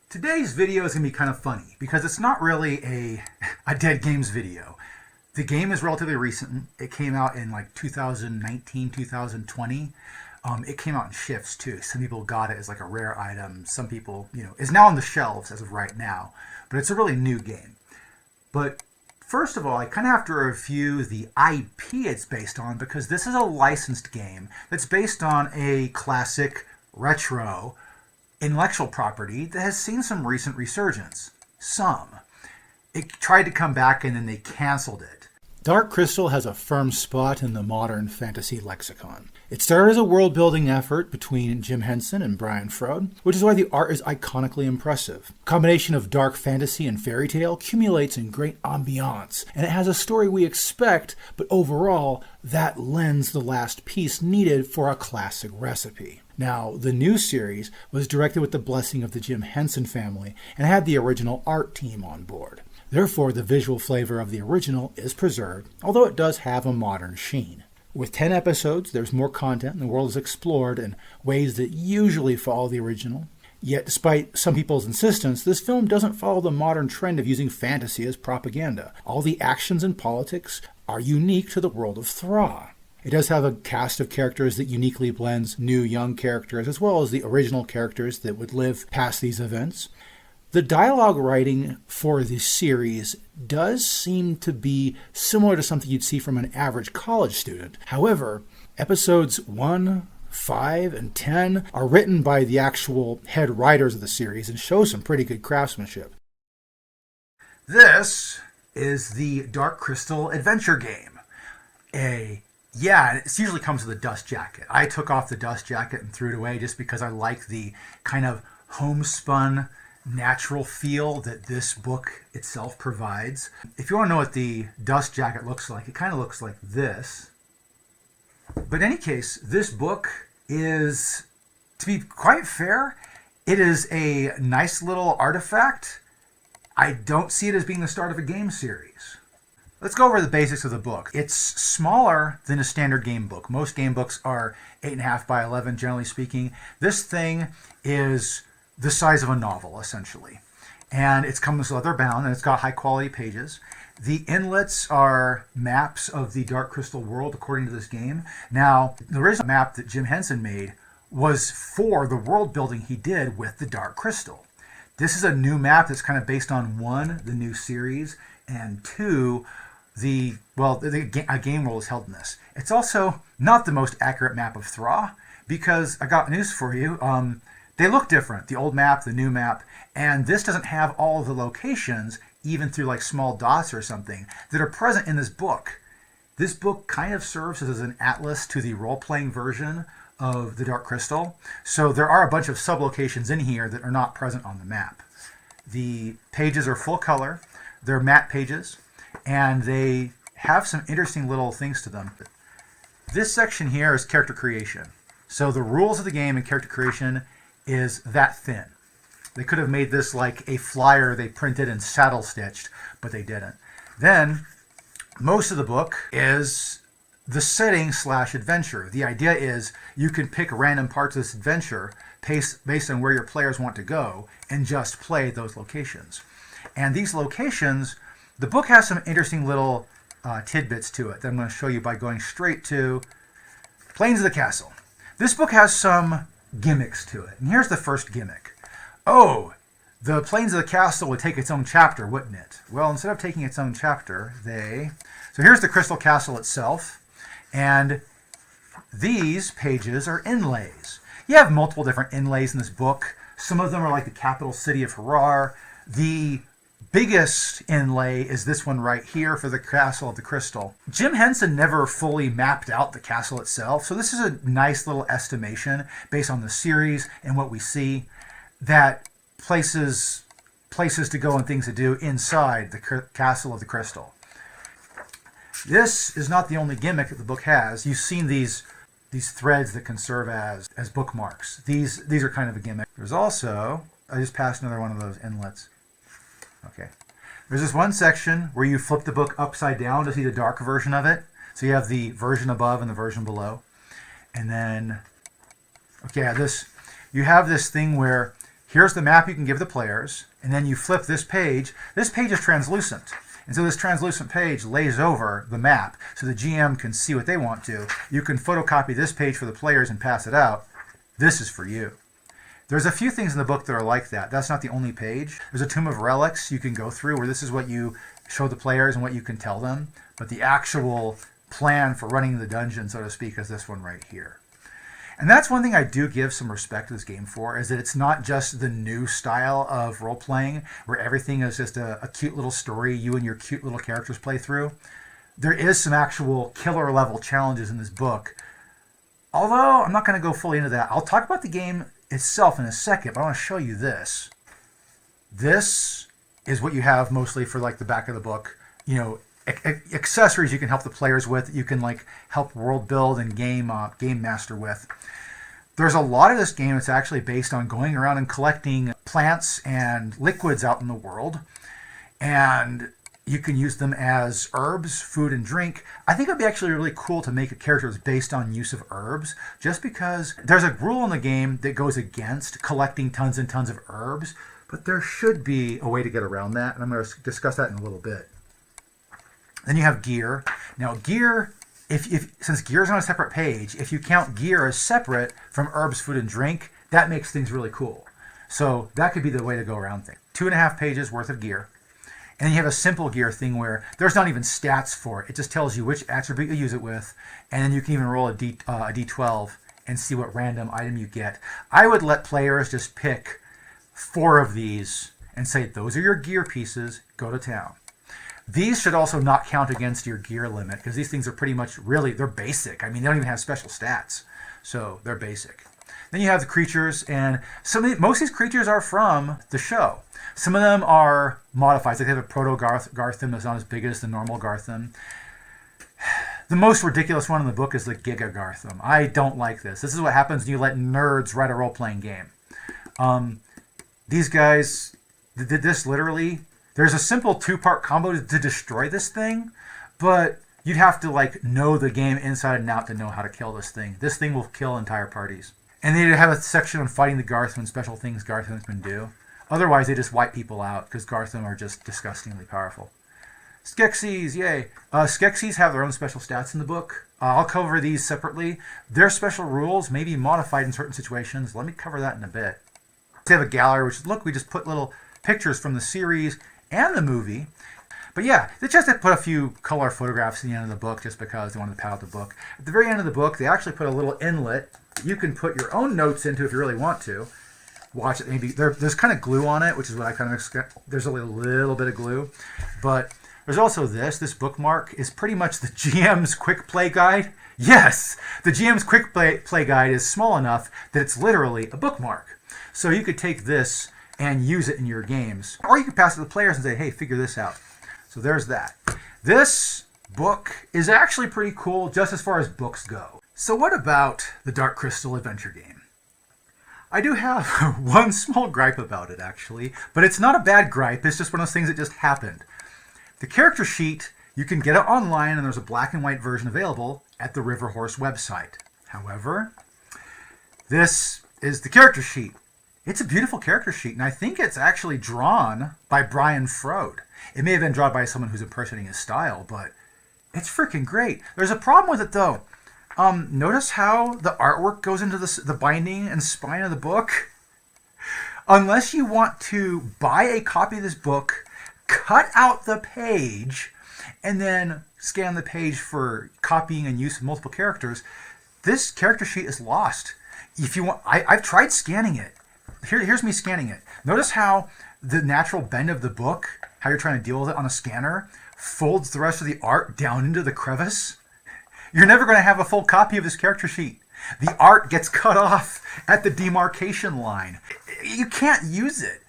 Today's video is going to be kind of funny because it's not really a Dead Games video. The game is relatively recent. It came out in like 2019, 2020. It came out in shifts too. Some people got it as like a rare item. Some people, it's now on the shelves as of right now. But it's a really new game. But first of all, I kind of have to review the IP it's based on because this is a licensed game that's based on a classic retro intellectual property that has seen some recent resurgence. Some. It tried to come back and then they canceled it. Dark Crystal has a firm spot in the modern fantasy lexicon. It started as a world-building effort between Jim Henson and Brian Frode, which is why the art is iconically impressive. A combination of dark fantasy and fairy tale accumulates in great ambiance, and it has a story we expect, but overall, that lends the last piece needed for a classic recipe. Now, the new series was directed with the blessing of the Jim Henson family and had the original art team on board. Therefore, the visual flavor of the original is preserved, although it does have a modern sheen. With 10 episodes, there's more content and the world is explored in ways that usually follow the original. Yet, despite some people's insistence, this film doesn't follow the modern trend of using fantasy as propaganda. All the actions and politics are unique to the world of Thra. It does have a cast of characters that uniquely blends new, young characters as well as the original characters that would live past these events. The dialogue writing for this series does seem to be similar to something you'd see from an average college student. However, episodes 1, 5, and 10 are written by the actual head writers of the series and show some pretty good craftsmanship. This is the Dark Crystal adventure game. It usually comes with a dust jacket. I took off the dust jacket and threw it away just because I like the kind of homespun natural feel that this book itself provides. If you want to know what the dust jacket looks like, it kind of looks like this. But in any case, this book is, to be quite fair, it is a nice little artifact. I don't see it as being the start of a game series. Let's go over the basics of the book. It's smaller than a standard game book. Most game books are 8.5 by 11, generally speaking. This thing is the size of a novel, essentially. And it's comes leather bound, and it's got high quality pages. The inlets are maps of the Dark Crystal world according to this game. Now, the original map that Jim Henson made was for the world building he did with the Dark Crystal. This is a new map that's kind of based on 1, the new series, and 2, a game world is held in this. It's also not the most accurate map of Thra, because I got news for you. They look different, the old map, the new map, and this doesn't have all of the locations, even through like small dots or something, that are present in this book. This book kind of serves as an atlas to the role-playing version of the Dark Crystal, so there are a bunch of sub-locations in here that are not present on the map. The pages are full color, they're matte pages, and they have some interesting little things to them. This section here is character creation. So the rules of the game and character creation is that thin. They could have made this like a flyer they printed and saddle stitched, but they didn't. Then most of the book is the setting / adventure. The idea is you can pick random parts of this adventure based on where your players want to go and just play those locations. And these locations, the book has some interesting little tidbits to it that I'm going to show you by going straight to Plains of the Castle. This book has some gimmicks to it. And here's the first gimmick. Oh, the Plains of the Castle would take its own chapter, wouldn't it? Well, instead of taking its own chapter, So here's the Crystal Castle itself, and these pages are inlays. You have multiple different inlays in this book. Some of them are like the capital city of Harar. The biggest inlay is this one right here for the Castle of the Crystal. Jim Henson never fully mapped out the castle itself, so this is a nice little estimation based on the series and what we see, that places to go and things to do inside the Castle of the Crystal. This is not the only gimmick that the book has. You've seen these threads that can serve as bookmarks. These are kind of a gimmick. There's also, I just passed another one of those inlets. Okay. There's this one section where you flip the book upside down to see the dark version of it. So you have the version above and the version below. And then, you have this thing where here's the map you can give the players, and then you flip this page. This page is translucent. And so this translucent page lays over the map so the GM can see what they want to. You can photocopy this page for the players and pass it out. This is for you. There's a few things in the book that are like that. That's not the only page. There's a Tomb of Relics you can go through where this is what you show the players and what you can tell them. But the actual plan for running the dungeon, so to speak, is this one right here. And that's one thing I do give some respect to this game for, is that it's not just the new style of role-playing where everything is just a cute little story you and your cute little characters play through. There is some actual killer-level challenges in this book. Although, I'm not going to go fully into that. I'll talk about the game itself in a second, but I want to show you this. This is what you have mostly for like the back of the book. You know, accessories you can help the players with, you can like help world build and game master with. There's a lot of this game that's actually based on going around and collecting plants and liquids out in the world, and you can use them as herbs, food, and drink. I think it'd be actually really cool to make a character that's based on use of herbs, just because there's a rule in the game that goes against collecting tons and tons of herbs, but there should be a way to get around that, and I'm going to discuss that in a little bit. Then you have gear. Now gear, since gear is on a separate page, if you count gear as separate from herbs, food, and drink, that makes things really cool. So that could be the way to go around things. 2.5 pages worth of gear. And then you have a simple gear thing where there's not even stats for it. It just tells you which attribute you use it with, and then you can even roll a D12 and see what random item you get. I would let players just pick 4 of these and say, those are your gear pieces, go to town. These should also not count against your gear limit, because these things are pretty much they're basic. I mean, they don't even have special stats, so they're basic. Then you have the creatures, and most of these creatures are from the show. Some of them are modified. They have a proto-Garthim that's not as big as the normal Garthim. The most ridiculous one in the book is the Giga Garthim. I don't like this. This is what happens when you let nerds write a role-playing game. These guys did this literally. There's a simple 2-part combo to destroy this thing, but you'd have to like know the game inside and out to know how to kill this thing. This thing will kill entire parties. And they have a section on fighting the Garthim, special things Garthim can do. Otherwise, they just wipe people out because Garthim are just disgustingly powerful. Skeksis, yay. Skeksis have their own special stats in the book. I'll cover these separately. Their special rules may be modified in certain situations. Let me cover that in a bit. They have a gallery, which look, we just put little pictures from the series and the movie. But yeah, they just put a few color photographs at the end of the book just because they wanted to pad out the book. At the very end of the book, they actually put a little inlet you can put your own notes into if you really want to. Watch it. Maybe there's kind of glue on it, which is what I kind of expect. There's only a little bit of glue. But there's also this bookmark is pretty much the GM's quick play guide. Yes, the GM's quick play guide is small enough that it's literally a bookmark. So you could take this and use it in your games. Or you could pass it to the players and say, hey, figure this out. So there's that. This book is actually pretty cool just as far as books go. So what about the Dark Crystal adventure game? I do have one small gripe about it, actually. But it's not a bad gripe. It's just one of those things that just happened. The character sheet, you can get it online, and there's a black and white version available at the River Horse website. However, this is the character sheet. It's a beautiful character sheet, and I think it's actually drawn by Brian Frode. It may have been drawn by someone who's impersonating his style, but it's freaking great. There's a problem with it, though. Notice how the artwork goes into the binding and spine of the book? Unless you want to buy a copy of this book, cut out the page, and then scan the page for copying and use of multiple characters, this character sheet is lost. If you want, I've tried scanning it. Here's me scanning it. Notice how the natural bend of the book, how you're trying to deal with it on a scanner, folds the rest of the art down into the crevice. You're never going to have a full copy of this character sheet. The art gets cut off at the demarcation line. You can't use it.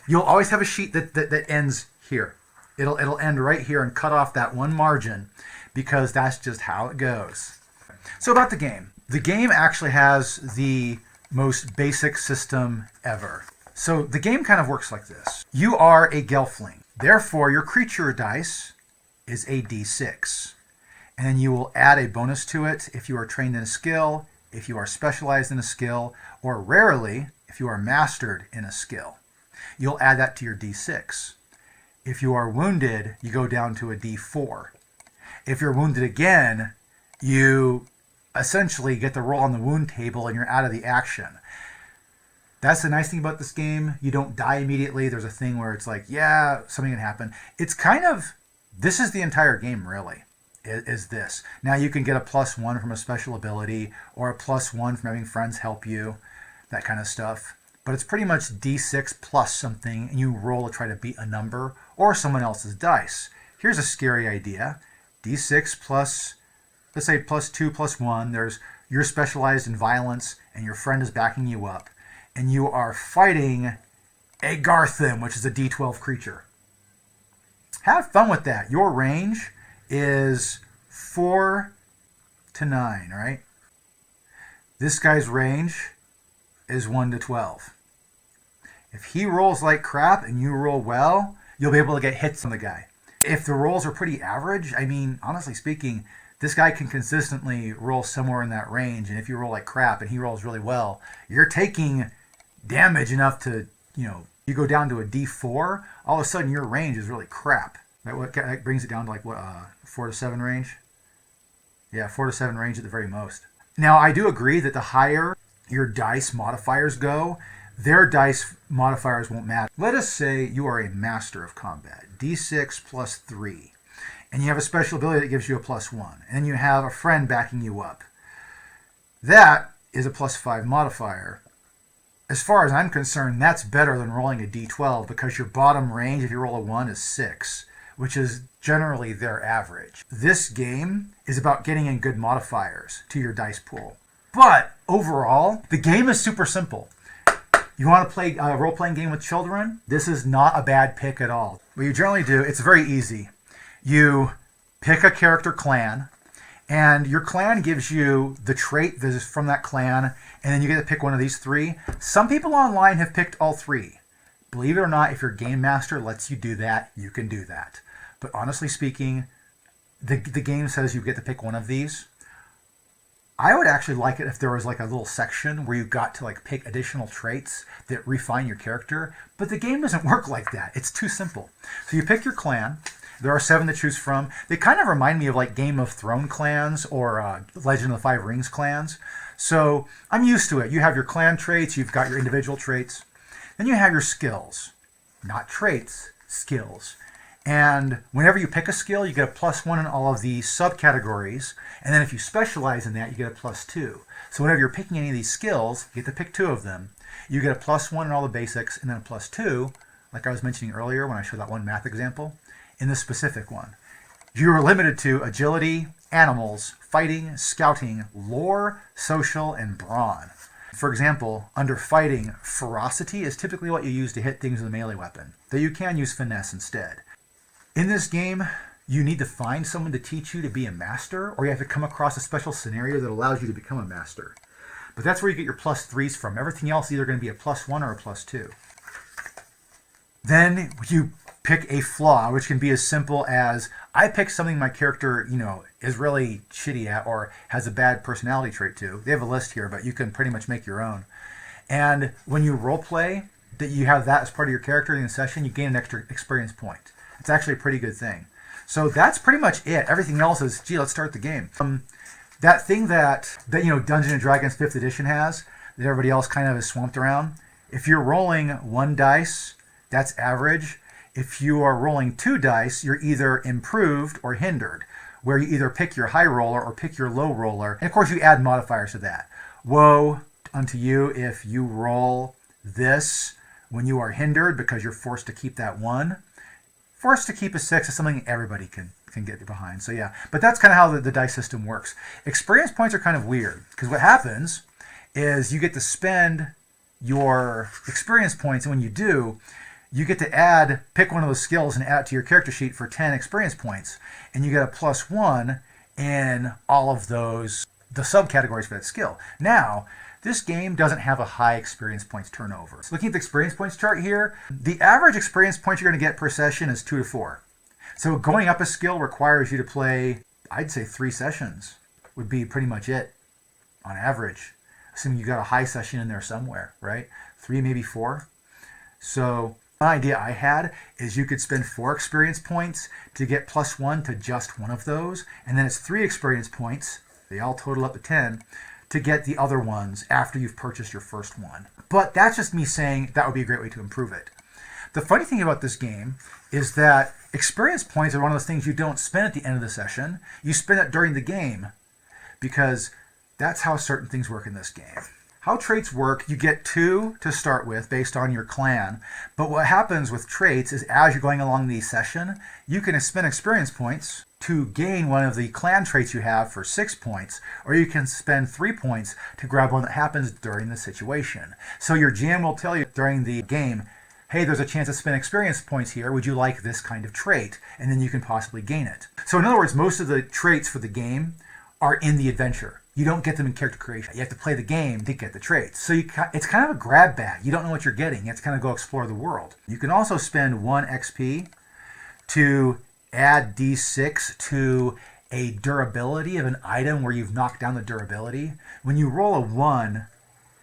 You'll always have a sheet that ends here. It'll end right here and cut off that one margin because that's just how it goes. So about the game. The game actually has the most basic system ever. So the game kind of works like this. You are a Gelfling. Therefore, your creature dice is a D6. And then you will add a bonus to it if you are trained in a skill, if you are specialized in a skill, or rarely, if you are mastered in a skill, you'll add that to your D6. If you are wounded, you go down to a D4. If you're wounded again, you essentially get the roll on the wound table and you're out of the action. That's the nice thing about this game. You don't die immediately. There's a thing where it's like, yeah, something can happen. It's kind of, this is the entire game, really, is this. Now you can get a +1 from a special ability or a +1 from having friends help you, that kind of stuff. But it's pretty much D6 plus something, and you roll to try to beat a number or someone else's dice. Here's a scary idea. D6 plus, let's say +2 +1. You're specialized in violence, and your friend is backing you up. And you are fighting a Garthim, which is a D12 creature. Have fun with that. Your range is 4 to 9, right? This guy's range is 1 to 12. If he rolls like crap and you roll well, you'll be able to get hits on the guy. If the rolls are pretty average, I mean, honestly speaking, this guy can consistently roll somewhere in that range. And if you roll like crap and he rolls really well, you're taking damage enough to, you go down to a D4, all of a sudden your range is really crap. That brings it down to like, 4 to 7 range? Yeah, 4 to 7 range at the very most. Now, I do agree that the higher your dice modifiers go, their dice modifiers won't matter. Let us say you are a master of combat, D6 +3, and you have a special ability that gives you a +1, and you have a friend backing you up. That is a +5 modifier. As far as I'm concerned, that's better than rolling a D12 because your bottom range, if you roll a 1, is 6, which is generally their average. This game is about getting in good modifiers to your dice pool. But overall, the game is super simple. You want to play a role-playing game with children? This is not a bad pick at all. What you generally do, it's very easy. You pick a character clan, and your clan gives you the trait that is from that clan, and then you get to pick one of these 3. Some people online have picked all 3. Believe it or not, if your game master lets you do that, you can do that. But honestly speaking, the game says you get to pick one of these. I would actually like it if there was like a little section where you got to like pick additional traits that refine your character, but the game doesn't work like that. It's too simple. So you pick your clan. There are 7 to choose from. They kind of remind me of like Game of Thrones clans or Legend of the Five Rings clans. So I'm used to it. You have your clan traits. You've got your individual traits. Then you have your skills. Not traits, skills. And whenever you pick a skill, you get a +1 in all of the subcategories. And then if you specialize in that, you get a +2. So whenever you're picking any of these skills, you get to pick 2 of them. You get a +1 in all the basics, and then a +2, like I was mentioning earlier when I showed that one math example, in the specific one. You are limited to agility, animals, fighting, scouting, lore, social, and brawn. For example, under fighting, ferocity is typically what you use to hit things with a melee weapon, though you can use finesse instead. In this game, you need to find someone to teach you to be a master, or you have to come across a special scenario that allows you to become a master. But that's where you get your +3s from. Everything else is either going to be a +1 or a +2. Then you pick a flaw, which can be as simple as, I pick something my character, is really shitty at or has a bad personality trait to. They have a list here, but you can pretty much make your own. And when you role play, that you have that as part of your character in the session, you gain an extra experience point. It's actually a pretty good thing. So that's pretty much it. Everything else is, let's start the game. That thing that Dungeons and Dragons 5th edition has, that everybody else kind of is swamped around, if you're rolling 1 dice, that's average. If you are rolling 2 dice, you're either improved or hindered, where you either pick your high roller or pick your low roller. And of course, you add modifiers to that. Woe unto you if you roll this when you are hindered because you're forced to keep that 1. Forced to keep a 6 is something everybody can get behind. So yeah, but that's kind of how the dice system works. Experience points are kind of weird because what happens is you get to spend your experience points, and when you do, you get to pick one of those skills and add it to your character sheet for 10 experience points, and you get a +1 in all of the subcategories for that skill. Now, this game doesn't have a high experience points turnover. So looking at the experience points chart here, the average experience points you're going to get per session is 2 to 4. So going up a skill requires you to play, I'd say 3 sessions would be pretty much it on average, assuming you got a high session in there somewhere, right? 3, maybe 4. So one idea I had is you could spend 4 experience points to get +1 to just one of those, and then it's 3 experience points, they all total up to 10, to get the other ones after you've purchased your first one. But that's just me saying that would be a great way to improve it. The funny thing about this game is that experience points are one of those things you don't spend at the end of the session. You spend it during the game, because that's how certain things work in this game. How traits work, you get 2 to start with based on your clan, but what happens with traits is as you're going along the session, you can spend experience points to gain one of the clan traits you have for 6 points, or you can spend 3 points to grab one that happens during the situation. So your GM will tell you during the game, hey, there's a chance to spend experience points here, would you like this kind of trait? And then you can possibly gain it. So in other words, most of the traits for the game are in the adventure. You don't get them in character creation. You have to play the game to get the traits. So it's kind of a grab bag. You don't know what you're getting. You have to kind of go explore the world. You can also spend 1 XP to add D6 to a durability of an item where you've knocked down the durability. When you roll a 1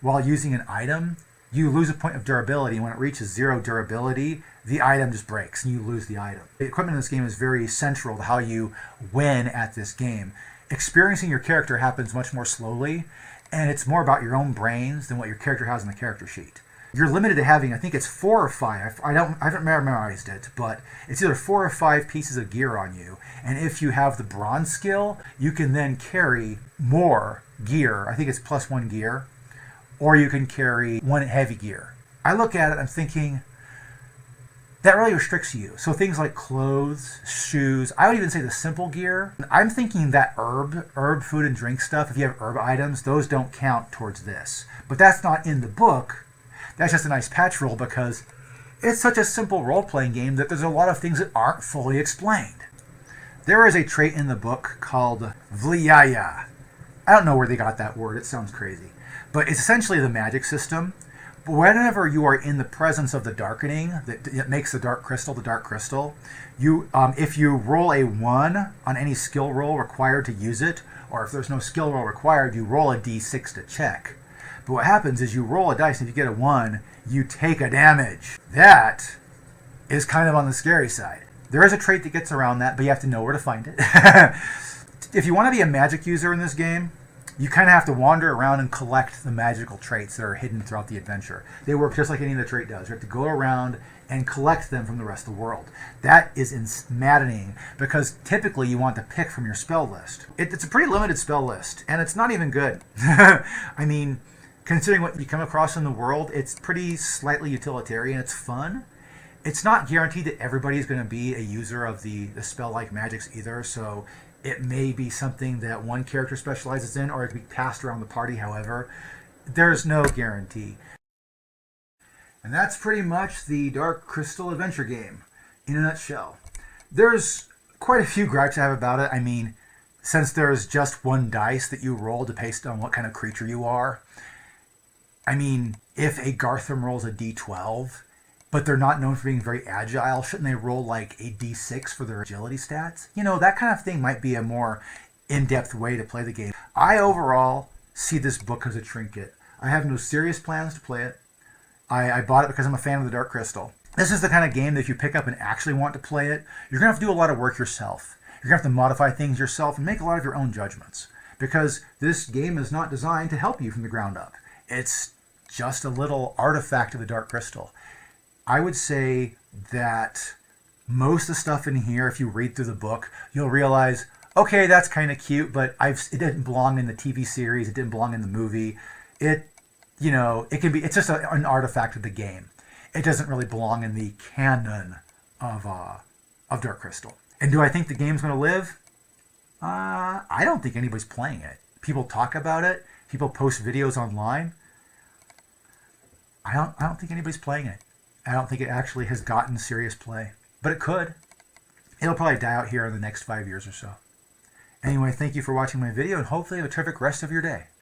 while using an item, you lose a point of durability. When it reaches 0 durability, the item just breaks and you lose the item. The equipment in this game is very central to how you win at this game. Experiencing your character happens much more slowly, and it's more about your own brains than what your character has on the character sheet. You're limited to having, I think it's 4 or 5. I haven't memorized it, but it's either 4 or 5 pieces of gear on you. And if you have the bronze skill, you can then carry more gear. I think it's +1 gear, or you can carry 1 heavy gear. I look at it, I'm thinking, that really restricts you. So things like clothes, shoes, I would even say the simple gear. I'm thinking that herb, food and drink stuff, if you have herb items, those don't count towards this. But that's not in the book. That's just a nice patch roll because it's such a simple role-playing game that there's a lot of things that aren't fully explained. There is a trait in the book called Vliaya. I don't know where they got that word, it sounds crazy. But it's essentially the magic system. But whenever you are in the presence of the darkening that makes the dark crystal, you if you roll a 1 on any skill roll required to use it, or if there's no skill roll required, you roll a d6 to check. But what happens is you roll a dice, and if you get a 1, you take a damage. That is kind of on the scary side. There is a trait that gets around that, but you have to know where to find it. If you want to be a magic user in this game, you kind of have to wander around and collect the magical traits that are hidden throughout the adventure. They work just like any other trait does. You have to go around and collect them from the rest of the world. That is maddening because typically you want to pick from your spell list. It's a pretty limited spell list, and it's not even good. I mean, considering what you come across in the world, it's pretty slightly utilitarian. It's fun. It's not guaranteed that everybody is going to be a user of the spell-like magics either, so it may be something that one character specializes in, or it could be passed around the party. However, there's no guarantee. And that's pretty much the Dark Crystal adventure game in a nutshell. There's quite a few gripes I have about it. I mean, since there's just 1 dice that you roll based on what kind of creature you are, I mean, if a Gartham rolls a d12, but they're not known for being very agile, shouldn't they roll like a d6 for their agility stats? You know, that kind of thing might be a more in-depth way to play the game. I overall see this book as a trinket. I have no serious plans to play it. I bought it because I'm a fan of the Dark Crystal. This is the kind of game that if you pick up and actually want to play it, you're going to have to do a lot of work yourself. You're going to have to modify things yourself and make a lot of your own judgments. Because this game is not designed to help you from the ground up. It's just a little artifact of the Dark Crystal. I would say that most of the stuff in here, if you read through the book, you'll realize, okay, that's kind of cute, but it didn't belong in the TV series. It didn't belong in the movie. It's just an artifact of the game. It doesn't really belong in the canon of Dark Crystal. And do I think the game's going to live? I don't think anybody's playing it. People talk about it. People post videos online. I don't think anybody's playing it. I don't think it actually has gotten serious play, but it could. It'll probably die out here in the next 5 years or so. Anyway, thank you for watching my video, and hopefully have a terrific rest of your day.